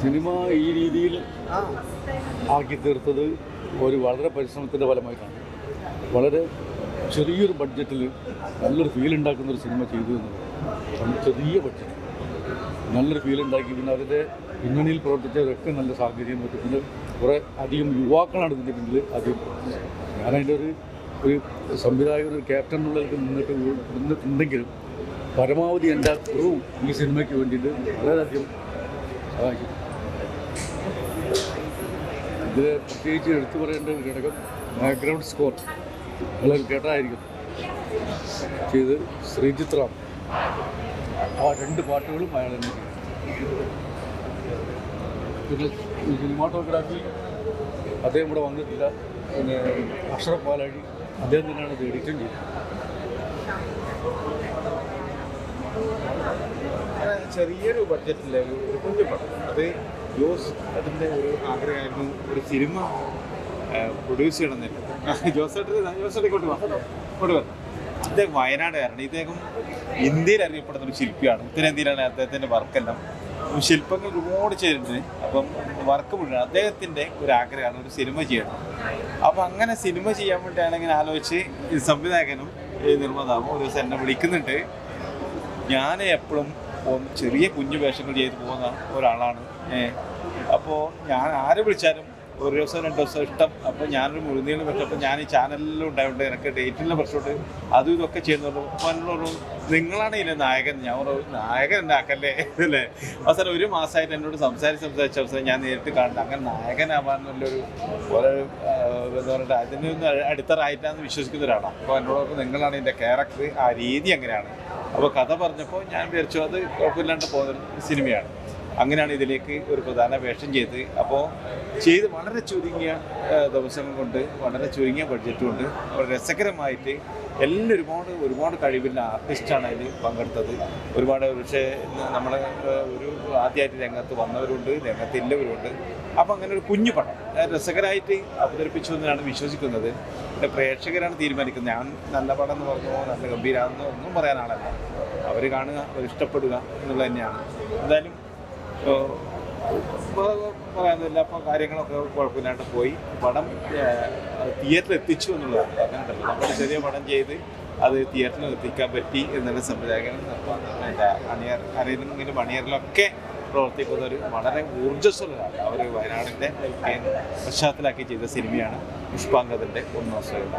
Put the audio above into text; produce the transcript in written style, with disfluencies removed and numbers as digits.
Cinema ഈ രീതിയിൽ ആക്കി തീർത്തത് ഒരു വളരെ പരിശ്രമത്തിൻ്റെ ഫലമായിട്ടാണ്. വളരെ ചെറിയൊരു ബഡ്ജറ്റിൽ നല്ലൊരു ഫീൽ ഉണ്ടാക്കുന്നൊരു സിനിമ ചെയ്തു എന്നുള്ളത്. ചെറിയ ബഡ്ജറ്റ് നല്ലൊരു ഫീൽ ഉണ്ടാക്കി. പിന്നെ അവരുടെ പിന്നണിയിൽ പ്രവർത്തിച്ചവരൊക്കെ നല്ല സാഹചര്യം പറ്റും. പിന്നെ കുറേ അധികം യുവാക്കളാണ് ഇതിൻ്റെ പിന്നിൽ ആദ്യം. ഞാനതിൻ്റെ ഒരു സംവിധായകൻ, ഒരു ക്യാപ്റ്റൻ എന്നുള്ളതിലേക്ക് നിന്നിട്ടുണ്ടെങ്കിലും പരമാവധി എൻ്റെ ക്രൂ ഈ സിനിമയ്ക്ക് വേണ്ടിയിട്ട് വളരെയധികം സഹായിക്കും. ഇത് പ്രത്യേകിച്ച് എടുത്തു പറയേണ്ട ഒരു ഘടകം ബാക്ക്ഗ്രൗണ്ട് സ്കോർ വളരെ കേട്ടായിരിക്കും ചെയ്ത് ശ്രീജിത്താണ്. ആ 2 പാട്ടുകളും അയാൾ തന്നെ ചെയ്തു. പിന്നെ സിനിമാറ്റോഗ്രാഫി അദ്ദേഹം ഇവിടെ വന്നിട്ടില്ല. പിന്നെ അഷ്റഫ് പാലാഴി അദ്ദേഹം തന്നെയാണ് ഇത് എഡിറ്റും ചെയ്തത്. ചെറിയൊരു ബഡ്ജറ്റിൽ ഒരു കുഞ്ഞു പടം, അത് ജോസ് അതിൻ്റെ ഒരു ആഗ്രഹമായിരുന്നു ഒരു സിനിമ പ്രൊഡ്യൂസ് ചെയ്യണമെന്നില്ല. ജോസേട്ടൻ കൊണ്ടുവരണം. ഇദ്ദേഹം വയനാടുകാരാണ്. ഇദ്ദേഹം ഇന്ത്യയിൽ അറിയപ്പെടുന്ന ഒരു ശില്പിയാണ്. ഉത്തരേന്ത്യയിലാണ് അദ്ദേഹത്തിൻ്റെ വർക്കെല്ലാം. ശില്പങ്ങൾ ഒരുപാട് ചെയ്തിട്ടുണ്ട്. അപ്പം വർക്ക് മുഴുവൻ അദ്ദേഹത്തിൻ്റെ ഒരു ആഗ്രഹമാണ് ഒരു സിനിമ ചെയ്യണം. അപ്പം അങ്ങനെ സിനിമ ചെയ്യാൻ വേണ്ടിയാണ് ഇങ്ങനെ ആലോചിച്ച് ഈ സംവിധായകനും ഈ നിർമ്മാതാവും ഒരു ദിവസം എന്നെ വിളിക്കുന്നുണ്ട്. ഞാൻ എപ്പോഴും ചെറിയ കുഞ്ഞു വേഷങ്ങൾ ചെയ്തു പോകുന്ന ഒരാളാണ്. അപ്പോൾ ഞാൻ ആരെ വിളിച്ചാലും ഒരു ദിവസം 2 ദിവസം ഇഷ്ടം. അപ്പോൾ ഞാനൊരു മുഴുനീളം പറ്റും. അപ്പോൾ ഞാൻ ഈ ചാനലിലും ഉണ്ടായതുകൊണ്ട് എനിക്ക് ഡേറ്റിൻ്റെ പ്രശ്നമുണ്ട്. അതും ഇതൊക്കെ ചെയ്യുന്നുള്ളൂ. അപ്പോൾ എന്നോട് നിങ്ങളാണ് ഇതിലെ നായകൻ. ഞാൻ നായകൻ ഉണ്ടാക്കല്ലേ അല്ലേ. അവസാനം 1 മാസമായിട്ട് എന്നോട് സംസാരിച്ച അവസരം ഞാൻ നേരിട്ട് കാണുന്നത്. അങ്ങനെ നായകനാവാനുള്ളൊരു എന്താ പറയുക, അതിനൊന്നും അടിത്തറായിട്ടാന്ന് വിശ്വസിക്കുന്ന ഒരാളാണ്. അപ്പോൾ എന്നോട് നിങ്ങളാണ് ഇതിൻ്റെ ക്യാരക്ടർ, ആ രീതി അങ്ങനെയാണ്. അപ്പോൾ കഥ പറഞ്ഞപ്പോൾ ഞാൻ വിചാരിച്ചു അത് കുഴപ്പമില്ലാണ്ട് പോകുന്ന സിനിമയാണ്. അങ്ങനെയാണ് ഇതിലേക്ക് ഒരു പ്രധാന വേഷം ചെയ്ത്. അപ്പോൾ വളരെ ചുരുങ്ങിയ ദിവസങ്ങൾ കൊണ്ട്, വളരെ ചുരുങ്ങിയ ബഡ്ജറ്റ് കൊണ്ട് വളരെ രസകരമായിട്ട് ഒരുപാട് കഴിവുള്ള ആർട്ടിസ്റ്റാണ് അതിൽ പങ്കെടുത്തത്. ഒരുപാട് പക്ഷേ നമ്മൾ ഒരു ആദ്യമായിട്ട് രംഗത്ത് വന്നവരുണ്ട്, രംഗത്തില്ലവരുണ്ട്. അപ്പോൾ അങ്ങനെ ഒരു കുഞ്ഞു പടം രസകരമായിട്ട് അവതരിപ്പിച്ചു എന്നാണ് വിശ്വസിക്കുന്നത്. പിന്നെ പ്രേക്ഷകരാണ് തീരുമാനിക്കുന്നത്. ഞാൻ നല്ല പടം എന്ന് പറഞ്ഞു, നല്ല ഗംഭീരാണെന്ന് ഒന്നും പറയാനാളല്ല. അവർ കാണുക, അവർ ഇഷ്ടപ്പെടുക എന്നുള്ളത് തന്നെയാണ്. എന്തായാലും പറയാനില്ല. അപ്പോൾ കാര്യങ്ങളൊക്കെ കുഴപ്പമില്ലാണ്ട് പോയി. പടം തിയേറ്ററിൽ എത്തിച്ചു എന്നുള്ളതാണ്. അങ്ങനെയുണ്ടല്ലോ, നമ്മൾ ചെറിയ പടം ചെയ്ത് അത് തിയേറ്ററിൽ എത്തിക്കാൻ പറ്റി എന്നുള്ള സംവിധായകനും അണിയറിലും അണിയറിലൊക്കെ പ്രവർത്തിക്കുന്നവർ വളരെ ഊർജ്ജസ്വലരാണ്. അവർ വയനാടിൻ്റെ പശ്ചാത്തലമാക്കി ചെയ്ത സിനിമയാണ് പുഷ്പാങ്കദൻ്റെ 1 വർഷം.